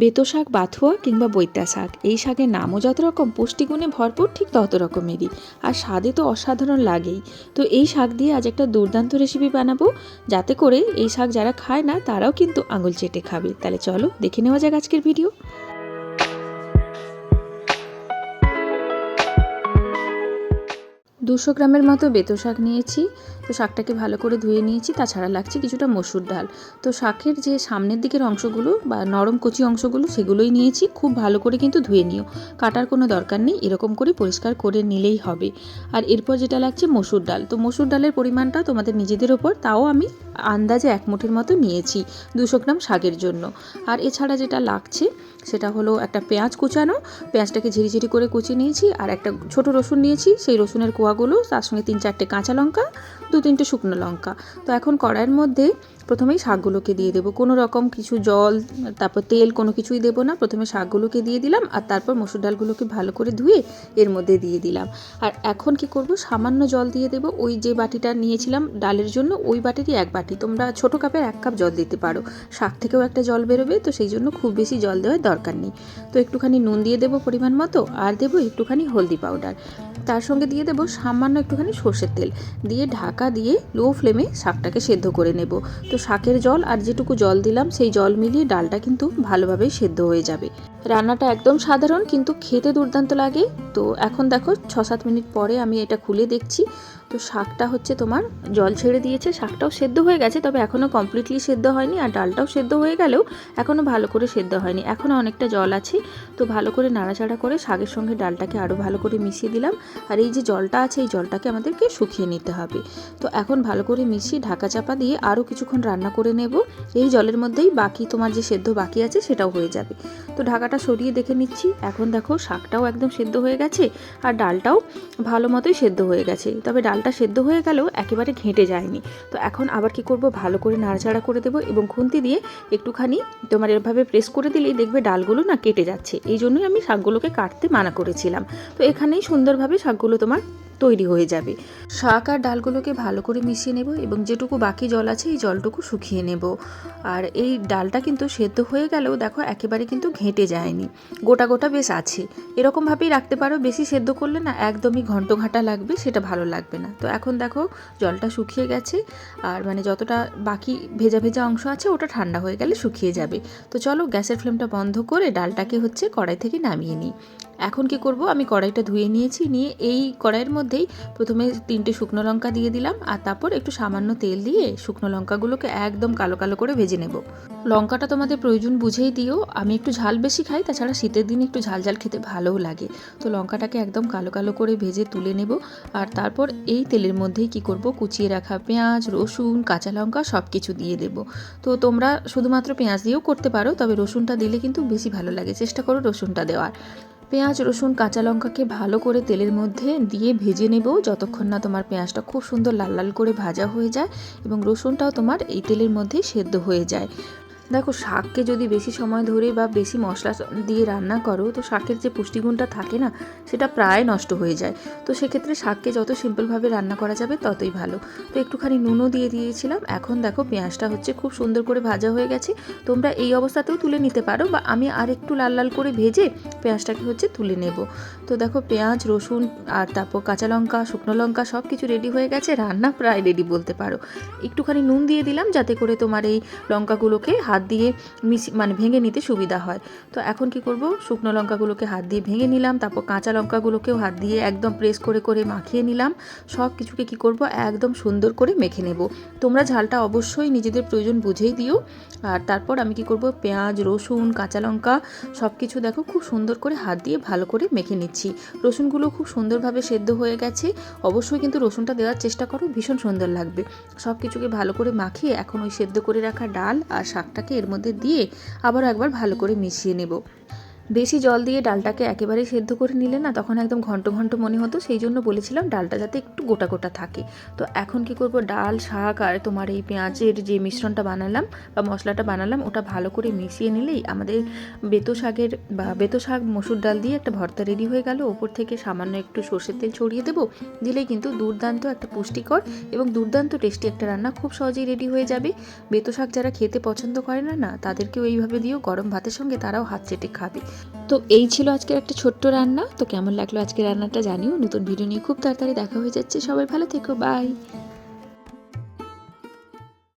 বেতো শাক, বাথুয়া কিংবা বৈত্যা শাক, এই শাকের নামও যত রকম, পুষ্টিগুণে ভরপুর ঠিক তত রকমেরই, আর স্বাদে তো অসাধারণ লাগেই। তো এই শাক দিয়ে আজ একটা দুর্দান্ত রেসিপি বানাবো, যাতে করে এই শাক যারা খায় না তারাও কিন্তু আঙুল চেটে খাবে। তাহলে চলো দেখে নেওয়া যাক আজকের ভিডিও। 200 গ্রামের মতো বেতো শাক নিয়েছি। তো শাকটাকে ভালো করে ধুয়ে নিয়েছি, তাছাড়া লাগছে কিছুটা মসুর ডাল। তো শাকের যে সামনের দিকের অংশগুলো বা নরম কচি অংশগুলো সেগুলোই নিয়েছি। খুব ভালো করে কিন্তু ধুয়ে নিও, কাটার কোনো দরকার নেই, এরকম করে পরিষ্কার করে নিলেই হবে। আর এরপর যেটা লাগছে মসুর ডাল। তো মসুর ডালের পরিমাণটা তোমাদের নিজেদের ওপর, তাও আমি আন্দাজে 1 মুঠির মতো নিয়েছি 200 গ্রাম শাকের জন্য। আর এছাড়া যেটা লাগছে সেটা হলো একটা পেঁয়াজ কুচানো, পেঁয়াজটাকে ঝিরিঝিরি করে কুচিয়ে নিয়েছি। আর একটা ছোট রসুন নিয়েছি, সেই রসুনের কোয়াগুলো, তার সঙ্গে 3-4টে কাঁচা লঙ্কা, 2-3টে শুকনো লঙ্কা। তো এখন কড়াইয়ের মধ্যে প্রথমেই শাকগুলোকে দিয়ে দেবো। কোনো রকম কিছু জল, তারপর তেল, কোনো কিছুই দেবো না। প্রথমে শাকগুলোকে দিয়ে দিলাম, আর তারপর মসুর ডালগুলোকে ভালো করে ধুয়ে এর মধ্যে দিয়ে দিলাম। আর এখন কি করব, সামান্য জল দিয়ে দেবো। ওই যে বাটিটা নিয়েছিলাম ডালের জন্য, ওই বাটিরই 1 বাটি, তোমরা ছোটো কাপের 1 কাপ জল দিতে পারো। শাক থেকেও একটা জল বেরোবে, তো সেই জন্য খুব বেশি জল দেওয়ার দরকার নেই। তো একটুখানি নুন দিয়ে দেবো পরিমাণ মতো, আর দেবো একটুখানি হলদি পাউডার, তার সঙ্গে দিয়ে দেবো সামান্য একটুখানি সর্ষের তেল, দিয়ে ঢাকা দিয়ে লো ফ্লেমে শাকটাকে সেদ্ধ করে নেব। তো শাকের জল আর যেটুকু জল দিলাম সেই জল মিলিয়ে ডালটা কিন্তু ভালোভাবেই সেদ্ধ হয়ে যাবে। রান্নাটা একদম সাধারণ, কিন্তু খেতে দুর্দান্ত লাগে। তো এখন দেখো 6-7 মিনিট পরে আমি এটা খুলে দেখছি। তো শাকটা হচ্ছে তোমার জল ছেড়ে দিয়েছে, শাকটাও সেদ্ধ হয়ে গেছে, তবে এখনও কমপ্লিটলি সেদ্ধ হয়নি। আর ডালটাও সেদ্ধ হয়ে গেলেও এখনও ভালো করে সেদ্ধ হয়নি, এখনও অনেকটা জল আছে। তো ভালো করে নাড়াচাড়া করে শাকের সঙ্গে ডালটাকে আরও ভালো করে মিশিয়ে দিলাম। আর এই যে জলটা আছে, এই জলটাকে আমাদেরকে শুকিয়ে নিতে হবে। তো এখন ভালো করে মিশিয়ে ঢাকা চাপা দিয়ে আরও কিছুক্ষণ রান্না করে নেব। এই জলের মধ্যেই বাকি তোমার যে সেদ্ধ বাকি আছে সেটাও হয়ে যাবে। তো ঢাকাটা সরিয়ে দেখে নিচ্ছি। এখন দেখো শাকটাও একদম সেদ্ধ হয়ে গেছে, আর ডালটাও ভালো মতোই সেদ্ধ হয়ে গেছে। তবে ডালটা সেদ্ধ হয়ে গেলেও একেবারে ঘেঁটে যায়নি। তো এখন আবার কি করব, ভালো করে নাড়াচাড়া করে দেবো, এবং খুন্তি দিয়ে একটুখানি তোমার এভাবে প্রেস করে দিলেই দেখবে ডালগুলো না কেটে যাচ্ছে। এই জন্যই আমি শাকগুলোকে কাটতে মানা করেছিলাম। তো এখানেই সুন্দরভাবে শাকগুলো তোমার তৈরি হয়ে যাবে। শাক আর ডালগুলোকে ভালো করে মিশিয়ে নেব, এবং যেটুকু বাকি জল আছে এই জলটুকু শুকিয়ে নেব। আর এই ডালটা কিন্তু সেদ্ধ হয়ে গেলেও দেখো একেবারে কিন্তু ঘেঁটে যায়নি, গোটা গোটা বেশ আছে। এরকমভাবেই রাখতে পারো, বেশি সেদ্ধ করলে না একদমই ঘন্ট ঘাঁটা লাগবে, সেটা ভালো লাগবে না। তো এখন দেখো জলটা শুকিয়ে গেছে, আর মানে যতটা বাকি ভেজা ভেজা অংশ আছে ওটা ঠান্ডা হয়ে গেলে শুকিয়ে যাবে। তো চলো গ্যাসের ফ্লেমটা বন্ধ করে ডালটাকে হচ্ছে কড়াই থেকে নামিয়ে নিই। এখন কি করব, আমি কড়াইটা ধুয়ে নিয়েছি, নিয়ে এই কড়াইয়ের মধ্যেই প্রথমে 3টে শুকনো লঙ্কা দিয়ে দিলাম, আর তারপর একটু সামান্য তেল দিয়ে শুকনো লঙ্কাগুলোকে একদম কালো কালো করে ভেজে নেব। লঙ্কাটা তোমাদের প্রয়োজন বুঝেই দিও, আমি একটু ঝাল বেশি খাই, তাছাড়া শীতের দিনে একটু ঝাল ঝাল খেতে ভালোও লাগে। তো লঙ্কাটাকে একদম কালো কালো করে ভেজে তুলে নেব। আর তারপর এই তেলের মধ্যেই কি করব, কুচিয়ে রাখা পেঁয়াজ, রসুন, কাঁচা লঙ্কা সব কিছু দিয়ে দেব। তো তোমরা শুধুমাত্র পেঁয়াজ দিয়েও করতে পারো, তবে রসুনটা দিলে কিন্তু বেশি ভালো লাগে, চেষ্টা করো রসুনটা দেওয়ার। পেঁয়াজ, রসুন, কাঁচা লঙ্কাকে ভালো করে তেলের মধ্যে দিয়ে ভেজে নেব, যতক্ষণ না তোমার পেঁয়াজটা খুব সুন্দর লাল লাল করে ভাজা হয়ে যায়, এবং রসুনটাও তোমার এই তেলের মধ্যেই সেদ্ধ হয়ে যায়। দেখো শাককে যদি বেশি সময় ধরে বা বেশি মশলা দিয়ে রান্না করো, তো শাকের যে পুষ্টিগুণটা থাকে না সেটা প্রায় নষ্ট হয়ে যায়। তো সেক্ষেত্রে শাককে যত সিম্পলভাবে রান্না করা যাবে ততই ভালো। তো একটুখানি নুনও দিয়ে দিয়েছিলাম। এখন দেখো পেঁয়াজটা হচ্ছে খুব সুন্দর করে ভাজা হয়ে গেছে। তোমরা এই অবস্থাতেও তুলে নিতে পারো, বা আমি আর একটু লাল লাল করে ভেজে পেঁয়াজটাকে হচ্ছে তুলে নেব। তো দেখো পেঁয়াজ, রসুন, আর তারপর কাঁচা লঙ্কা, শুকনো লঙ্কা সব কিছু রেডি হয়ে গেছে, রান্না প্রায় রেডি বলতে পারো। একটুখানি নুন দিয়ে দিলাম যাতে করে তোমার এই লঙ্কাগুলোকে হাত দিয়ে মানে ভেঙে নিতে সুবিধা হয়। তো এখন কি করব, শুকনো লঙ্কাগুলোকে হাত দিয়ে ভেঙে নিলাম, তারপর কাঁচা লঙ্কাগুলোকেও হাত দিয়ে একদম প্রেস করে করে মাখিয়ে নিলাম। সব কিছুকে কি করব, একদম সুন্দর করে মেখে নেব। তোমরা ঝালটা অবশ্যই নিজেদের প্রয়োজন বুঝেই দিও। আর তারপর আমি কি করব, পেঁয়াজ, রসুন, কাঁচা লঙ্কা সব কিছু দেখো খুব সুন্দর করে হাত দিয়ে ভালো করে মেখে নিচ্ছি। রসুনগুলো খুব সুন্দরভাবে সেদ্ধ হয়ে গেছে, অবশ্যই কিন্তু রসুনটা দেওয়ার চেষ্টা করো, ভীষণ সুন্দর লাগবে। সব কিছুকে ভালো করে মাখিয়ে এখন ওই সেদ্ধ করে রাখা ডাল আর শাকটাকে এর মধ্যে দিয়ে আবারও একবার ভালো করে মিশিয়ে নেব। বেশি জল দিয়ে ডালটাকে একেবারেই সেদ্ধ করে নিলে না তখন একদম ঘন্ট ঘন্ট মনে হতো, সেই জন্য বলেছিলাম ডালটা যাতে একটু গোটা গোটা থাকে। তো এখন কি করব, ডাল, শাক আর তোমার এই পেঁয়াজের যে মিশ্রণটা বানালাম বা মশলাটা বানালাম ওটা ভালো করে মিশিয়ে নিলেই আমাদের বেতো শাকের বা বেতো শাক মসুর ডাল দিয়ে একটা ভর্তা রেডি হয়ে গেল। ওপর থেকে সামান্য একটু সর্ষের তেল ছড়িয়ে দেবো, দিলেই কিন্তু দুর্দান্ত একটা পুষ্টিকর এবং দুর্দান্ত টেস্টি একটা রান্না খুব সহজেই রেডি হয়ে যাবে। বেতো শাক যারা খেতে পছন্দ করে না না তাদেরকেও এইভাবে দিও, গরম ভাতের সঙ্গে তারাও হাত চেটে খাবে। তো এই ছিল আজকের একটা ছোট্ট রান্না। তো কেমন লাগলো আজকের রান্নাটা জানিও। নতুন ভিডিও নিয়ে খুব তাড়াতাড়ি দেখা হয়ে যাচ্ছে। সবাই ভালো থেকো, বাই।